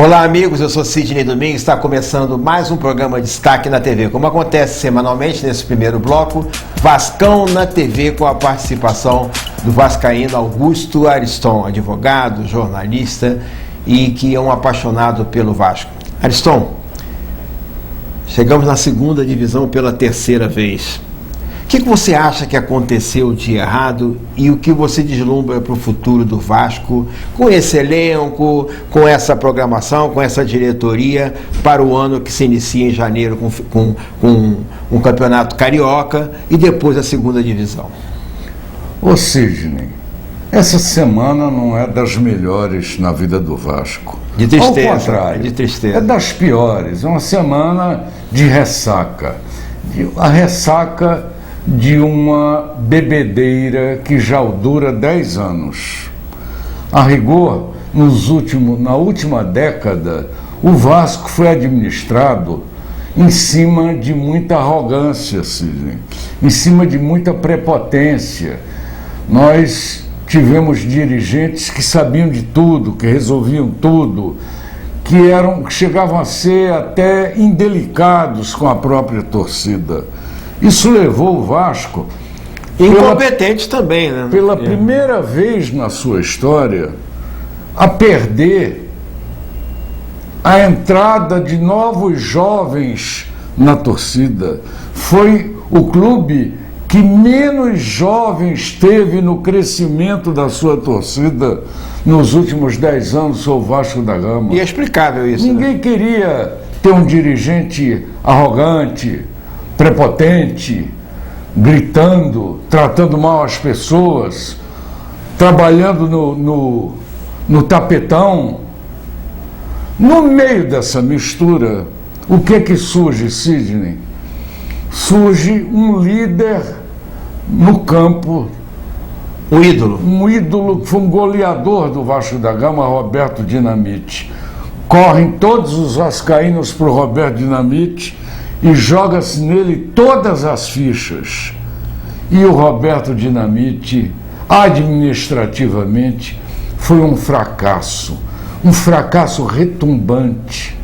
Olá amigos, eu sou Sidney Domingues, está começando mais um programa Destaque na TV. Como acontece semanalmente nesse primeiro bloco, Vascão na TV, com a participação do vascaíno Augusto Ariston, advogado, jornalista e que é um apaixonado pelo Vasco. Ariston, chegamos na segunda divisão pela terceira vez. O que você acha que aconteceu de errado e o que você deslumbra para o futuro do Vasco com esse elenco, com essa programação, com essa diretoria para o ano que se inicia em janeiro com um campeonato carioca e depois a segunda divisão? Ô Sidney, essa semana não é das melhores na vida do Vasco. De tristeza. Ao contrário, de tristeza. É das piores. É uma semana de ressaca. A ressaca de uma bebedeira que já dura 10 anos. A rigor, na última década, o Vasco foi administrado em cima de muita arrogância, Sidney, em cima de muita prepotência. Nós tivemos dirigentes que sabiam de tudo, que resolviam tudo, que chegavam a ser até indelicados com a própria torcida. Isso levou o Vasco, incompetente também, né? Pela primeira vez na sua história, a perder a entrada de novos jovens na torcida. Foi o clube que menos jovens teve no crescimento da sua torcida nos últimos 10 anos, o Vasco da Gama. E é explicável isso. Ninguém queria ter um dirigente arrogante, prepotente, gritando, tratando mal as pessoas, trabalhando no tapetão. No meio dessa mistura, o que surge, Sidney? Surge um líder no campo, um ídolo. Um ídolo que foi um goleador do Vasco da Gama, Roberto Dinamite. Correm todos os vascaínos para o Roberto Dinamite e joga-se nele todas as fichas. E o Roberto Dinamite, administrativamente, foi um fracasso retumbante.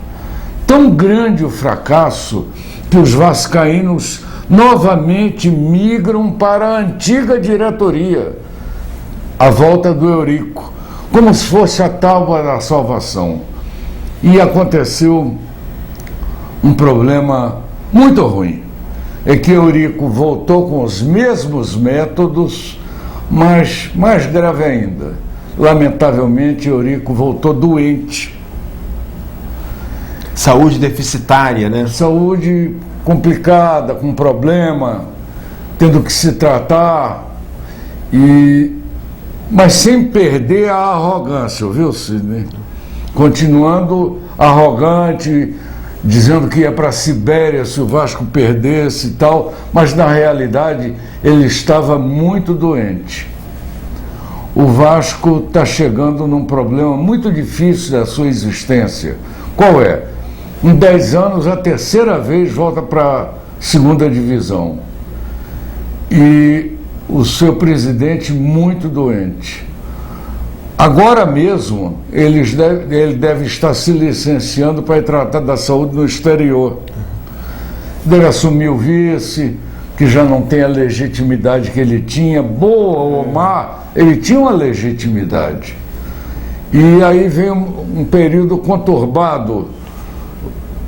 Tão grande o fracasso que os vascaínos novamente migram para a antiga diretoria, a volta do Eurico, como se fosse a tábua da salvação. E aconteceu um problema muito ruim. É que Eurico voltou com os mesmos métodos, mas mais grave ainda. Lamentavelmente, Eurico voltou doente. Saúde deficitária, né? Saúde complicada, com problema, tendo que se tratar, mas sem perder a arrogância, viu, Sidney? Continuando arrogante, dizendo que ia para a Sibéria se o Vasco perdesse e tal, mas na realidade ele estava muito doente. O Vasco está chegando num problema muito difícil da sua existência. Qual é? Em 10 anos, a terceira vez volta para a segunda divisão. E o seu presidente muito doente. Agora mesmo, ele deve estar se licenciando para ir tratar da saúde no exterior. Deve assumir o vice, que já não tem a legitimidade que ele tinha. Boa ou má, ele tinha uma legitimidade. E aí vem um período conturbado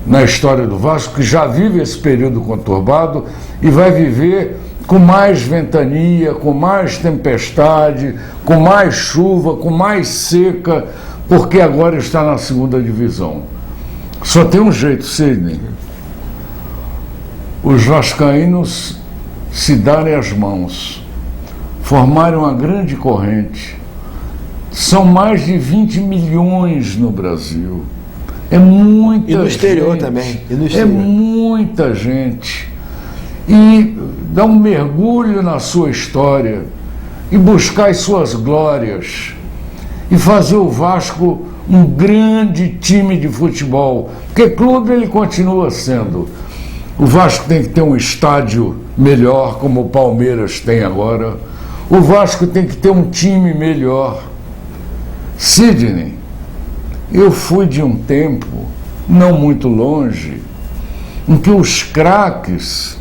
na história do Vasco, que já vive esse período conturbado e vai viver com mais ventania, com mais tempestade, com mais chuva, com mais seca, porque agora está na segunda divisão. Só tem um jeito, Sidney. Os vascaínos se darem as mãos, formarem uma grande corrente. São mais de 20 milhões no Brasil. É muita gente. E no exterior também. É muita gente. E dar um mergulho na sua história e buscar as suas glórias e fazer o Vasco um grande time de futebol, porque clube ele continua sendo. O Vasco tem que ter um estádio melhor, como o Palmeiras tem agora. O Vasco tem que ter um time melhor. Sidney, eu fui de um tempo, não muito longe, em que os craques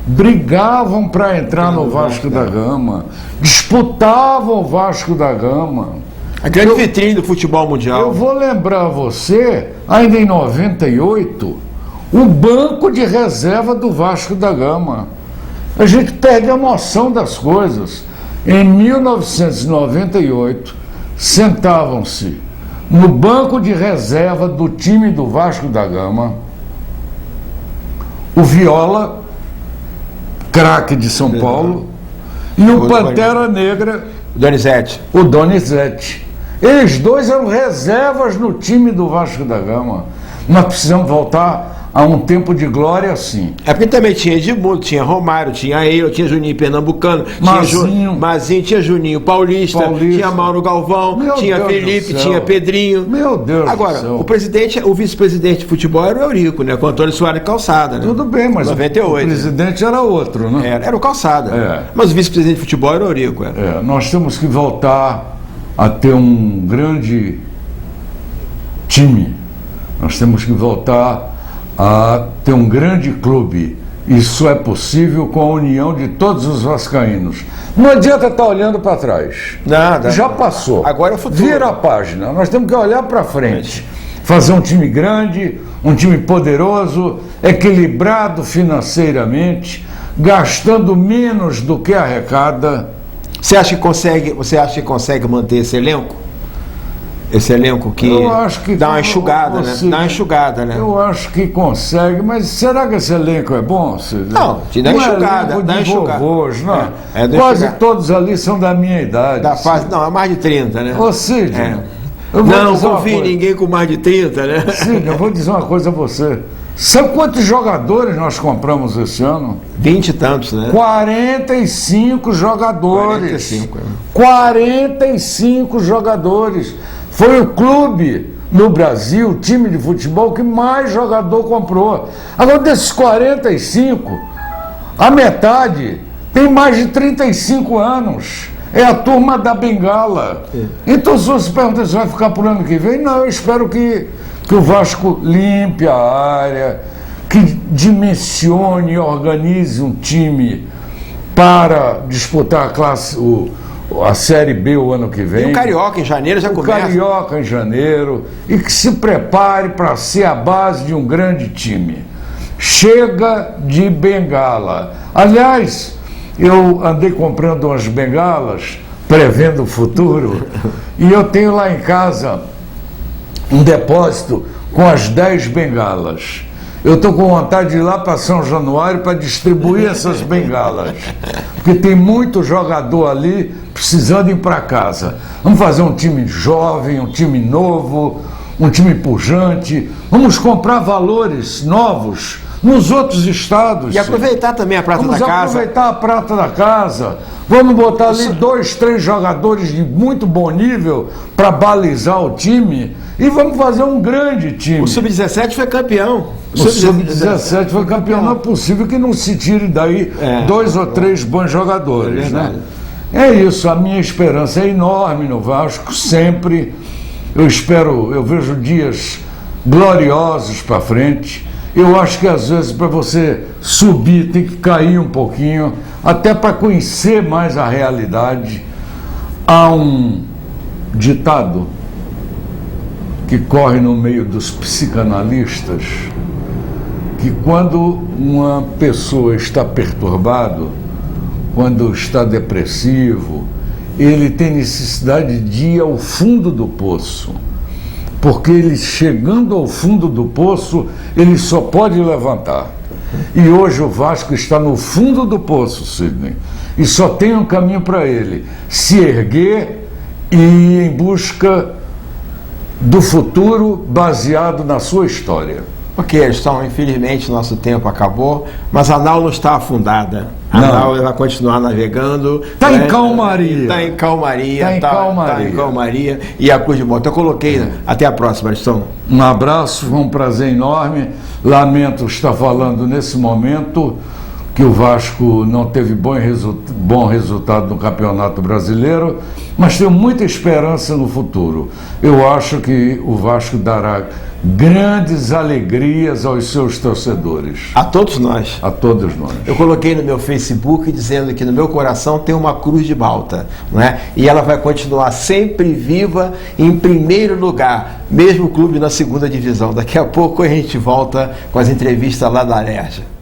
brigavam para entrar no Vasco da Gama, disputavam o Vasco da Gama. A grande vitrine do futebol mundial. Eu vou lembrar você, ainda em 98, o banco de reserva do Vasco da Gama. A gente perde a noção das coisas. Em 1998, sentavam-se no banco de reserva do time do Vasco da Gama o Viola, craque de São Paulo, e o Pantera Negra, o Donizete. Eles dois eram reservas no time do Vasco da Gama. Nós precisamos voltar a um tempo de glória assim. É porque também tinha Edmundo, tinha Romário, tinha eu, tinha Juninho Pernambucano, Mazinho, tinha Juninho Paulista, tinha Mauro Galvão, tinha Felipe, tinha Pedrinho. Meu Deus Agora, do céu. o vice-presidente de futebol era o Eurico, né? Com o Antônio Soares Calçada, né? Tudo bem, mas 98, o presidente era outro, né? Era o Calçada. Mas o vice-presidente de futebol era o Eurico. Nós temos que voltar a ter um grande time. Nós temos que voltar a ter um grande clube. Isso é possível com a união de todos os vascaínos. Não adianta estar olhando para trás. Nada. Já passou. Agora é o futuro. Vira a página. Nós temos que olhar para frente. Fazer um time grande, um time poderoso, equilibrado financeiramente, gastando menos do que arrecada. Você acha que consegue manter esse elenco? Esse elenco que, dá uma enxugada, né? Dá uma enxugada, né? Eu acho que consegue, mas será que esse elenco é bom? Não, te dá enxugada. Dá enxugada. Vovôs, não. Quase enxugada. Todos ali são da minha idade. Não, é mais de 30, né? Ô Cid, não confio em ninguém com mais de 30, né? Cid, eu vou dizer uma coisa a você. Sabe quantos jogadores nós compramos esse ano? 20 e tantos, né? 45 jogadores. 45 jogadores. Foi o clube no Brasil, o time de futebol, que mais jogador comprou. Agora, desses 45, a metade tem mais de 35 anos. É a turma da Bengala. Então, se você pergunta se vai ficar por ano que vem, não, eu espero que o Vasco limpe a área, que dimensione e organize um time para disputar a Série B o ano que vem. E o Carioca em janeiro já começa. O Carioca em janeiro. E que se prepare para ser a base de um grande time. Chega de bengala. Aliás, eu andei comprando umas bengalas, prevendo o futuro, e eu tenho lá em casa um depósito com as 10 bengalas. Eu estou com vontade de ir lá para São Januário para distribuir essas bengalas, porque tem muito jogador ali precisando ir para casa. Vamos fazer um time jovem, um time novo, um time pujante. Vamos comprar valores novos nos outros estados. E aproveitar também a prata da casa. Vamos aproveitar a prata da casa. Vamos botar ali 2, 3 jogadores de muito bom nível para balizar o time e vamos fazer um grande time. O Sub-17 foi campeão. O Sub-17 foi campeão. Não é possível que não se tire daí 2 ou 3 bons jogadores, né? É isso, a minha esperança é enorme no Vasco, sempre. Eu vejo dias gloriosos para frente. Eu acho que às vezes para você subir tem que cair um pouquinho, até para conhecer mais a realidade. Há um ditado que corre no meio dos psicanalistas, que quando uma pessoa está perturbado, quando está depressivo, ele tem necessidade de ir ao fundo do poço. Porque ele, chegando ao fundo do poço, ele só pode levantar. E hoje o Vasco está no fundo do poço, Sidney. E só tem um caminho para ele: se erguer e ir em busca do futuro baseado na sua história. Ok, Edson, infelizmente nosso tempo acabou, mas a nau não está afundada. A nau vai continuar navegando. Está em calmaria. Está em calmaria. Está em calmaria. Tá em calmaria. E a cruz de moto. Eu coloquei. Até a próxima, Edson. Um abraço, foi um prazer enorme. Lamento estar falando nesse momento que o Vasco não teve bom resultado no Campeonato Brasileiro, mas tenho muita esperança no futuro. Eu acho que o Vasco dará grandes alegrias aos seus torcedores. A todos nós. A todos nós. Eu coloquei no meu Facebook dizendo que no meu coração tem uma cruz de Malta, não é? E ela vai continuar sempre viva em primeiro lugar, mesmo o clube na segunda divisão. Daqui a pouco a gente volta com as entrevistas lá da Alerj.